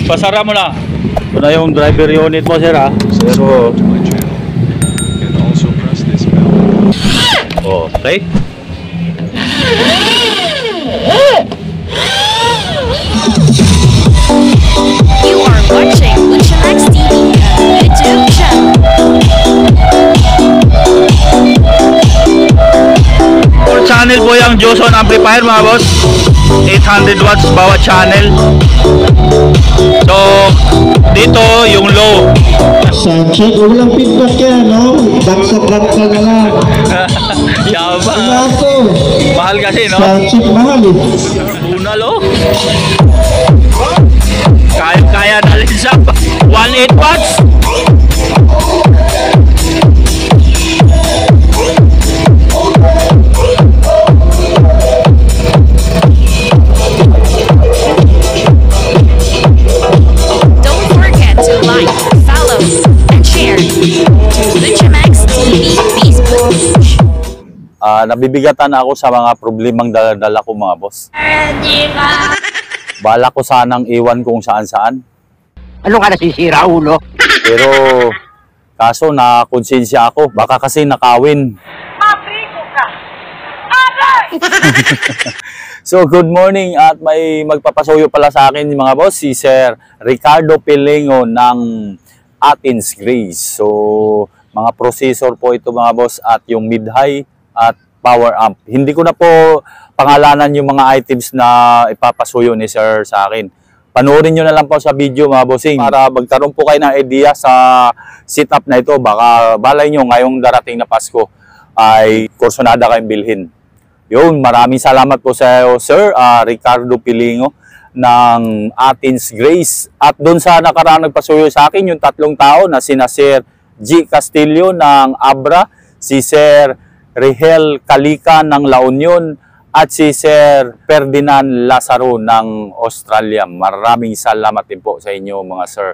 pasara mo na. Ito na yung driver unit mo, sir, ha? Zero. Okay. You are watching Lucianax TV YouTube channel. Full channel po yung Joson amplifier, mga boss. 800 watts bawat channel. So, dito yung low. Check, walang feedback yan, no? Daksa na lang. Yaba. Mahal kasi, no? Check, mahal eh. Bunal, oh. Kaya na rin sa 1.8 watts. Don't forget to like, follow, and share to Lucianax TV Facebook page. Nabibigatan ako sa mga problemang dala ko, mga boss. Bala ko sanang iwan kung saan-saan. Ano ka nasisira, ulo? Pero kaso na konsensya ako, baka kasi nakawin. Mabriko ka! Aray! So good morning, at may magpapasuyo pala sa akin mga boss, si Sir Ricardo Pilingo ng Athens Grace. So mga processor po ito, mga boss, at yung mid-high at power amp. Hindi ko na po pangalanan yung mga items na ipapasuyo ni Sir sa akin. Panoorin nyo na lang po sa video, mga bossing, para magkaroon po kayo ng idea sa setup na ito. Baka balay nyo ngayong darating na Pasko ay kursonada kayong bilhin. Yun, maraming salamat po sa Sir Ricardo Pilingo ng Athens Grace. At doon sa nakaraang nagpasuyo sa akin, yung 3 tao na sina Sir G. Castillo ng Abra, si Sir Rihel Kalika ng La Union, at si Sir Ferdinand Lazaro ng Australia. Maraming salamat din po sa inyo, mga sir.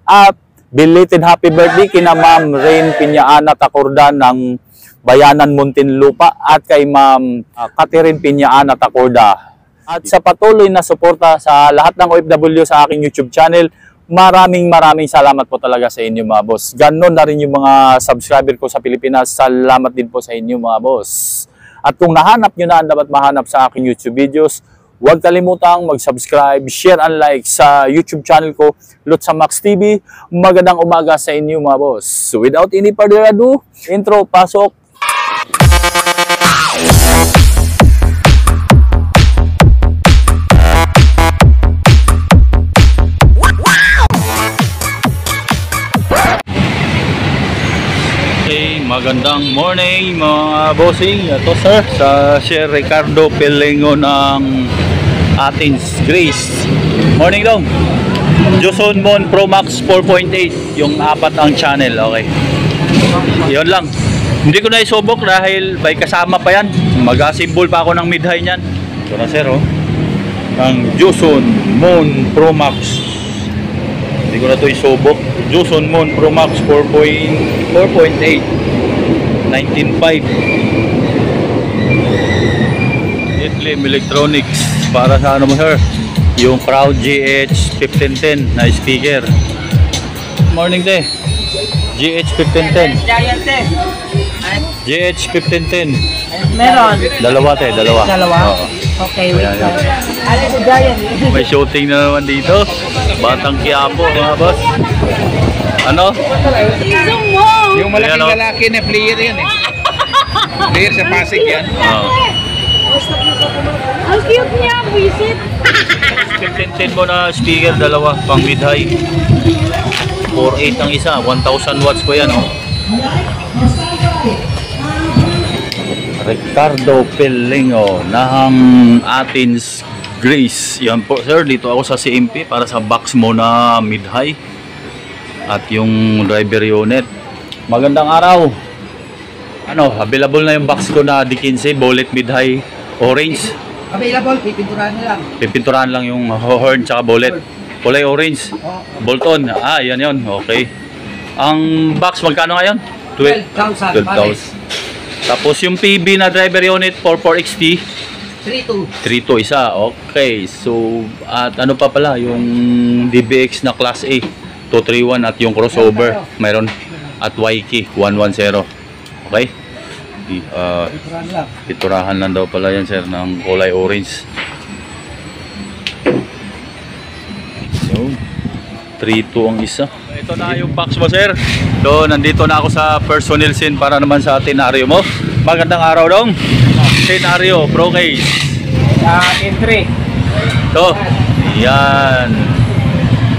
At belated happy birthday kina Ma'am Rain Piñaana Tacorda ng Bayanan Muntinlupa, at kay Ma'am Catherine Piñaana Tacorda. At sa patuloy na suporta sa lahat ng OFW sa aking YouTube channel, maraming salamat po talaga sa inyo, mga boss. Ganon na rin yung mga subscriber ko sa Pilipinas. Salamat din po sa inyo, mga boss. At kung nahanap nyo na ang dapat mahanap sa aking YouTube videos, huwag kalimutang mag-subscribe, share, and like sa YouTube channel ko, Lutsa Max TV. Magandang umaga sa inyo, mga boss. So without any further ado, intro, pasok. Magandang morning, mga bossing. Ito, sir, sa Sir Ricardo Pilingo ng Athens Grace. Morning daw. Joson Mon Pro Max 4.8, yung 4 ang channel. Okay, yun lang. Hindi ko na isubok dahil may kasama pa yan. Mag-asimbol pa ako ng mid-high nyan. Ito na, sir, oh, ng Joson Mon Pro Max. Hindi ko na ito isubok. Joson Mon Pro Max 4.8 19.5. Itlim Electronics para sa ano mo, sir, yung Proud GH 1510 na speaker. Morning day. GH 1510. GH 1510. Meron. Dalawa. Oo. Okay, wait. May shooting na naman dito. Batang Quiapo, mga boss. Ano? Yung malaking lalaki na player yan eh. Player sa Pasig yan. Ang cute niya, visit. 1510 mo na speaker, dalawa, pang mid-high. 4.8 ang isa, 1,000 watts po yan, oh. Ricardo Pilingo ng Athens Grace. Yan po, sir, dito ako sa CMP para sa box mo na mid-high at yung driver unit. Magandang araw. Ano, available na yung box ko na D15 bullet mid-high orange. Available, pipinturahan na lang. Pipinturahan lang yung horn tsaka bullet. Kulay orange. Bolt-on. Ah, yan yun. Okay. Ang box magkano ngayon? 12,000. 12,000. Tapos yung PB na driver unit 44XT 3.2 isa. Okay. So, at ano pa pala, yung DBX na Class A, 231 at yung crossover, mayroon. At YK, 110. Okay? Piturahan lang daw pala yan, sir, ng kulay orange. So, 3.2 ang isa. Ito na yung box mo, sir. So, nandito na ako sa personnel scene para naman sa tenaryo mo. Magandang araw dong. Tenaryo, Pro Case. Entry. So, yan.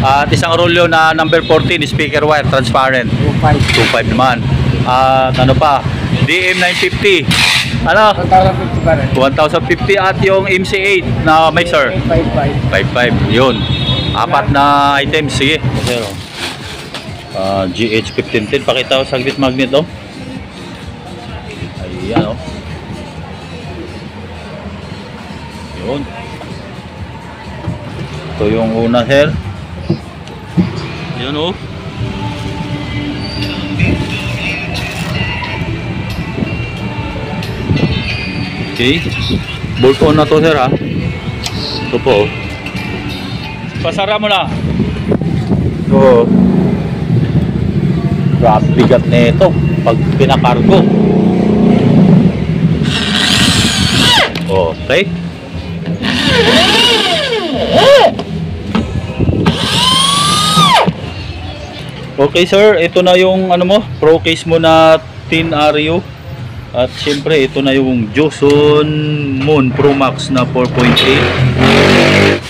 At isang rolyo na number 14, speaker wire, transparent. 2.5 naman. At ano pa? DM950. Ano? 1,050 pa rin. 1,050 at yung MC8 na mixer. 5.5. Yun. Apat na items. Sige. GH1510. Pakita ko saglit magnet, oh. Ayan, oh. Yun. Ito yung una, sir. Yun, oh. Okay. Bolt on na to, sir, ha. Ito po, oh. Pasara mo na. So, grabe bigat na ito pag pinakargo. Okay. Okay, sir, ito na yung ano mo, Pro Case mo na tenaryo. At siyempre ito na yung Joson Moon Pro Max na 4.8.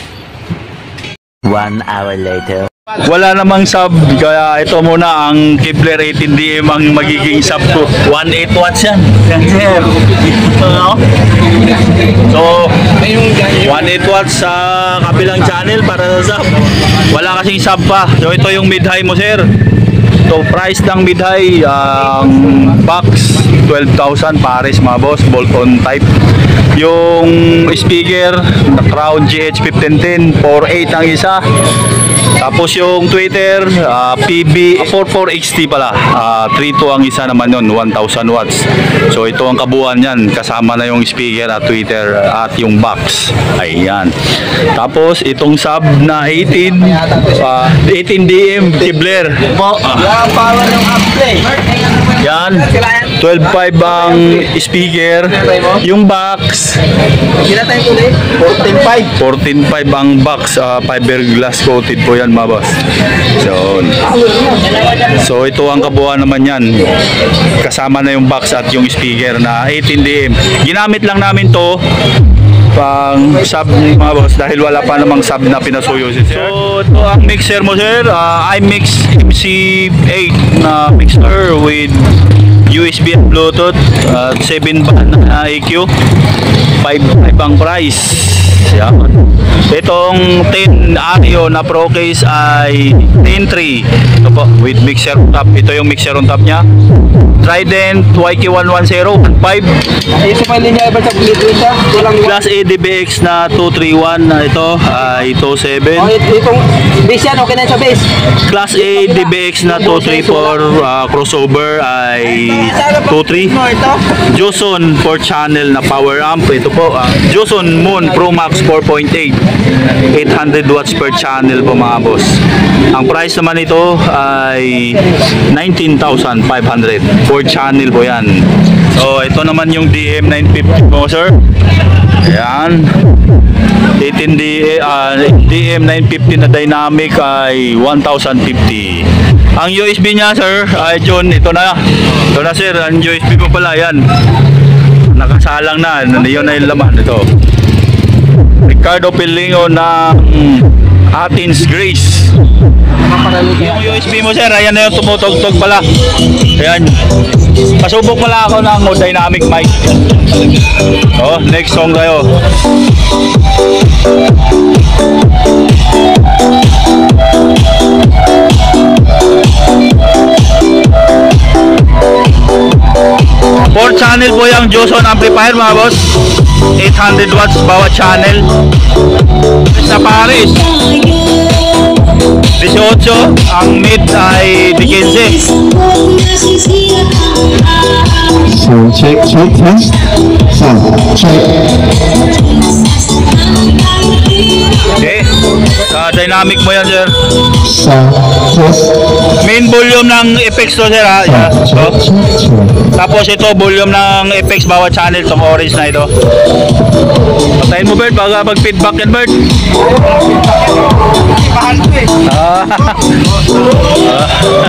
1 hour later. Wala namang sub, kaya ito muna ang Kevlar 18DM ang magiging sub ko. 1.8 watts yan. Sir. So, 1.8 watts sa kabilang channel para sa sub. Wala kasing sub pa. So, ito yung mid-high mo, sir. So, price ng mid-high, box, 12,000 pares, mga boss, bolt-on type. Yung speaker, Crown GH1510, 4.8 ang isa. Tapos yung tweeter, PB 44XT pala, 3.2 ang isa naman yun, 1,000 watts. So ito ang kabuuan yan, kasama na yung speaker at tweeter at yung box. Ayan. Tapos itong sub na 18DM Kevlar. Yan, 12.5 ang speaker. Yung box, 14.5 ang box, fiberglass coated po yan, mga boss. So ito ang kabuuan naman yan, kasama na yung box at yung speaker na 18DM. Ginamit lang namin to pang sub, mga boss, dahil wala pa namang sub na pinasuyo si sir. So ito ang mixer mo, sir. iMix MC8 na mixer with USB and Bluetooth, 7 band na EQ, 5 ang price. Yan. Itong 10 Ario na Pro Case ay 10.3. Ito po, with mixer on top. Ito yung mixer on top nya. Trident YK110 1.5. Ito pa linya iba sa Bluetooth siya. Class A DBX na 231 na ito ay 27. Itong base yan, okay na sa base. Class A DBX na 234 crossover ay 2.3. Joson 4 channel na power amp. Ito po, Joson Moon Pro Max 4.8, 800 watts per channel po, mga boss. Ang price naman ito ay 19,500 4 channel po yan. So ito naman yung DM950 mo, sir. Ayan, DM950 na dynamic ay 1,050. Ang USB nya, sir, ay John, ito na, sir. Ang USB mo pala, yan, nakasalang na, yun na yung laman. Ito Ricardo Pilingon ng Athens Grace. Yung USB mo, sir, ayan na yung tumutugtog pala. Ayan, pasubok pala ako ng dynamic mic. Oh, next song tayo. Four channel po yung Joson amplifier, mga boss. 800 watts bawat channel. Sa Paris 18 18, ang mid ay 15. Sound check, test. Sound check. Okay. Dynamic mo yan, sir. Sound test. Main volume ng effects to, sir, ha? Yeah. So, tapos ito, volume ng effects bawat channel, itong orange na ito. Patayin mo, Bert, baga mag-feedback yan, Bert.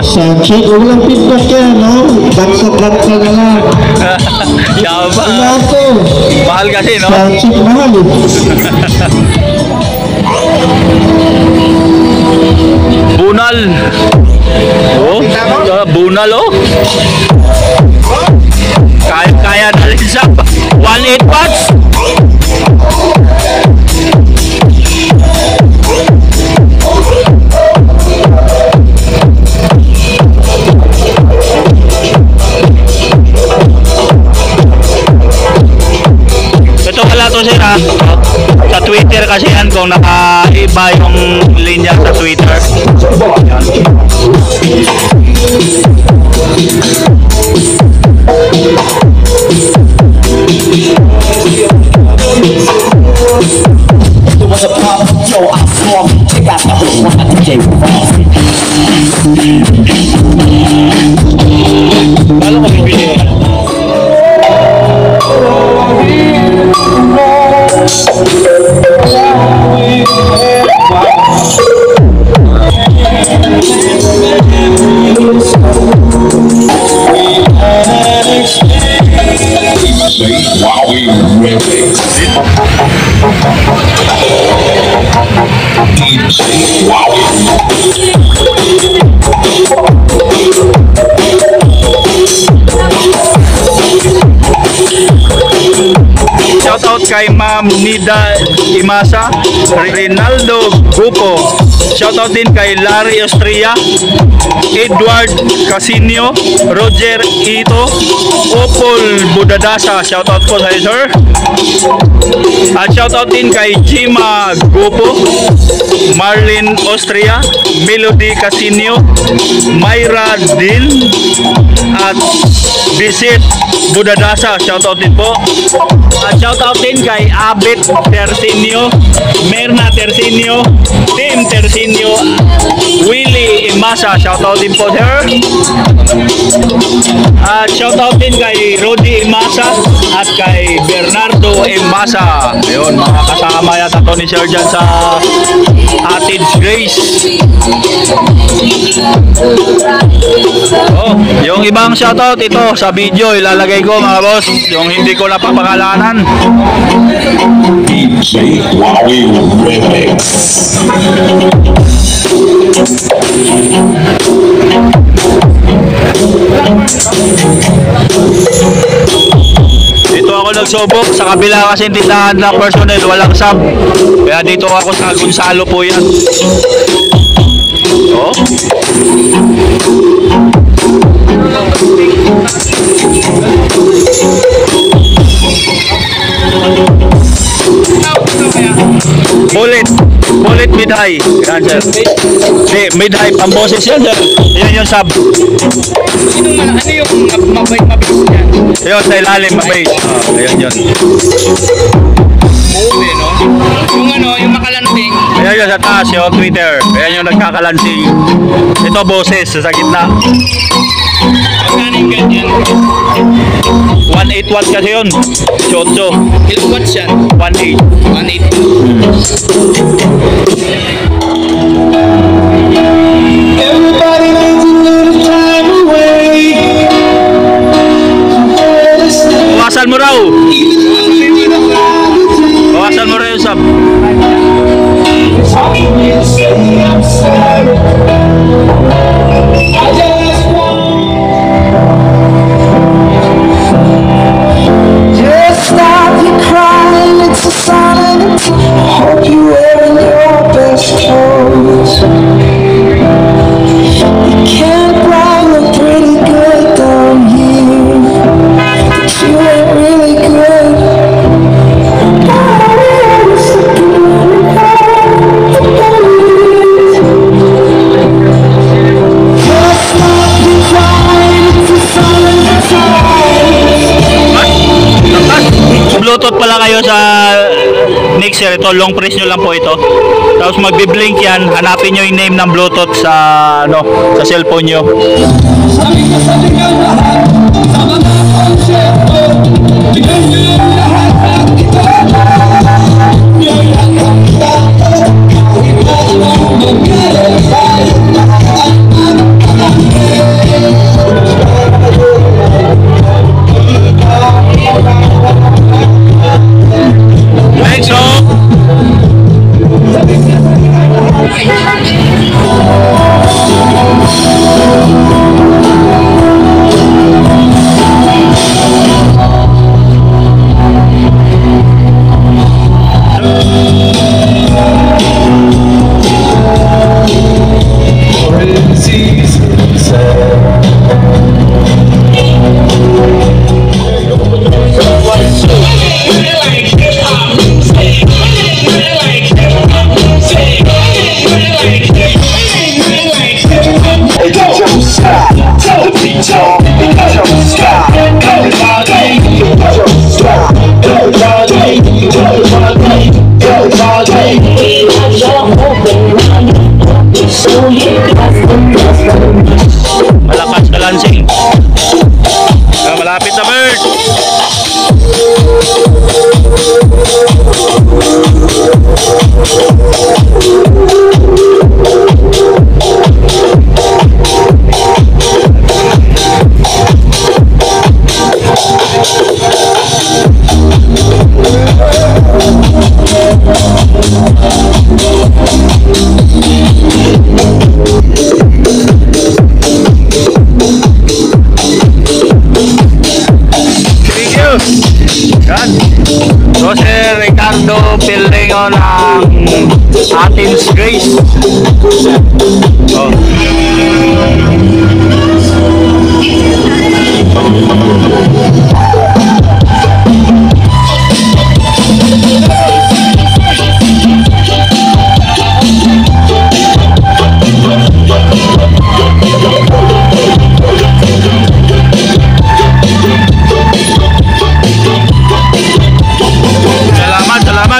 Sound check, walang feedback yan, no? Daksa-dak ka na lang. Yaba. Ako. Mahal kasi, no? Sound check mahal eh. Bunal. Oh, bunal, oh. Kaya dalhin sa 1.8 watts. Ito pala to, sir, ha? Sa Twitter kasi yan, kung nakaiba yung linya sa Twitter. Yan. Paano ko bibili? Shoutout kay Ma'am Nida Imasa, Rinaldo Gupo. Shoutout din kay Larry Austria, Edward Casinio, Roger Ito, Opol Budadasa. Shoutout po sa iyo, sir. At shoutout din kay Jima Gupo, Marlin Austria, Melody Casinio, Myra Din, at Visit Budadasa. Shoutout din po. At shoutout din kay Abit Tersinio, Merna Tersinio, Tim Tersinio, Willie Imasa. Shoutout din po, sir. At shoutout din kay Rodi Imasa at kay Bernardo Imasa. Ayun, mga kasama yata to ni Sir dyan sa Athens Grace. Oh, yung ibang shoutout ito sa video ilalagay ko, mga boss, yung hindi ko napapangalanan. DJ Wowie Remix. Dito ako nagsubok sa kabila kasi tindahan ng personnel, walang sub. Kaya dito ako sa Gonzalo po yan. Oh. Bullet mid-high. Yan, sir. Mid-high, pamboses yan, sir. Yan yung sub. Ano yung mabait yan? Yun, sa ilalim, mabait. Ayan yun. Move, no? Yung makalanting. Ayan yun sa taas, yung Twitter. Ayan yung nagkakalanting. Ito, boses, sa gitna. Magkano yung ganyan? 1.8 watts kasi yun. 18. Ilang watts yan? 1.8. 1.8. Everybody needs a little time away. Bawasan mo raw. Bawasan mo raw yung sub. Just stop your crying, it's a sign. Hope you're wearing your best clothes. lang kayo sa mixer, ito long press nyo lang po ito. Tapos magbi-blink yan, hanapin nyo yung name ng Bluetooth sa sa cellphone nyo. Malakas ka lansing. Malapit na bird. Yan. So, Sir Ricardo Pilingon ng Athens Grace. Oh.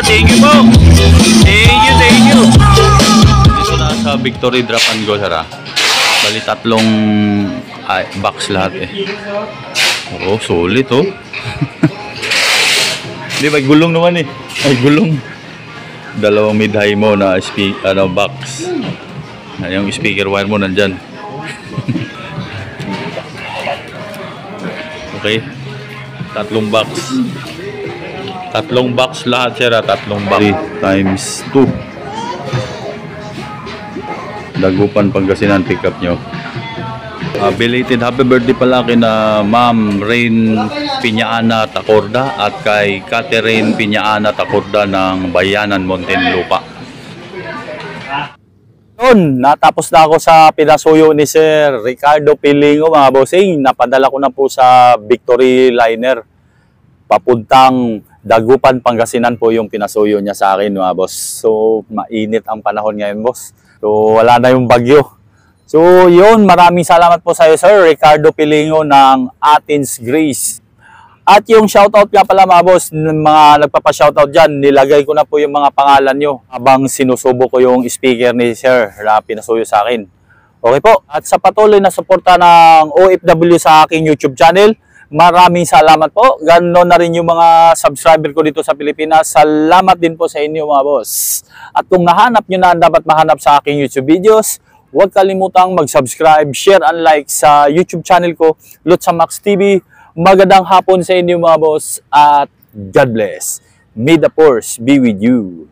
Thank you po. Thank you. Dito na sa Victory Drop and Go, Sara. Bali tatlong box lahat eh. Oo, solid oh. Hindi, may gulong naman eh. May gulong. Dalawang mid-high mo na box. Yung speaker wire mo nandyan. Okay. Tatlong box. Tatlong box lahat, sir. Tatlong box. 3 times 2. Dagupan Pangasinan pickup nyo. Belated happy birthday pala kina Ma'am Rain Piñaana Tacorda at kay Catherine Piñaana Tacorda ng Bayanan, Muntinlupa. Yun, natapos na ako sa pinasuyo ni Sir Ricardo Pilingon, mga bossing. Napadala ko na po sa Victory Liner. Papuntang Dagupan, Pangasinan po yung pinasuyo niya sa akin, mga boss. So, mainit ang panahon ngayon, boss. So, wala na yung bagyo. So, yun, maraming salamat po sa iyo, Sir Ricardo Pilingon ng Athens Grace. At yung shoutout nga pala, mga boss, mga nagpapa-shoutout dyan, nilagay ko na po yung mga pangalan nyo habang sinusubo ko yung speaker ni Sir na pinasuyo sa akin. Okay po. At sa patuloy na suporta ng OFW sa aking YouTube channel, maraming salamat po. Ganon na rin yung mga subscriber ko dito sa Pilipinas. Salamat din po sa inyo, mga boss. At kung nahanap nyo na ang dapat mahanap sa aking YouTube videos, huwag kalimutang mag-subscribe, share, and like sa YouTube channel ko, Lutsa Max TV. Magandang hapon sa inyo, mga boss. At God bless. May the force be with you.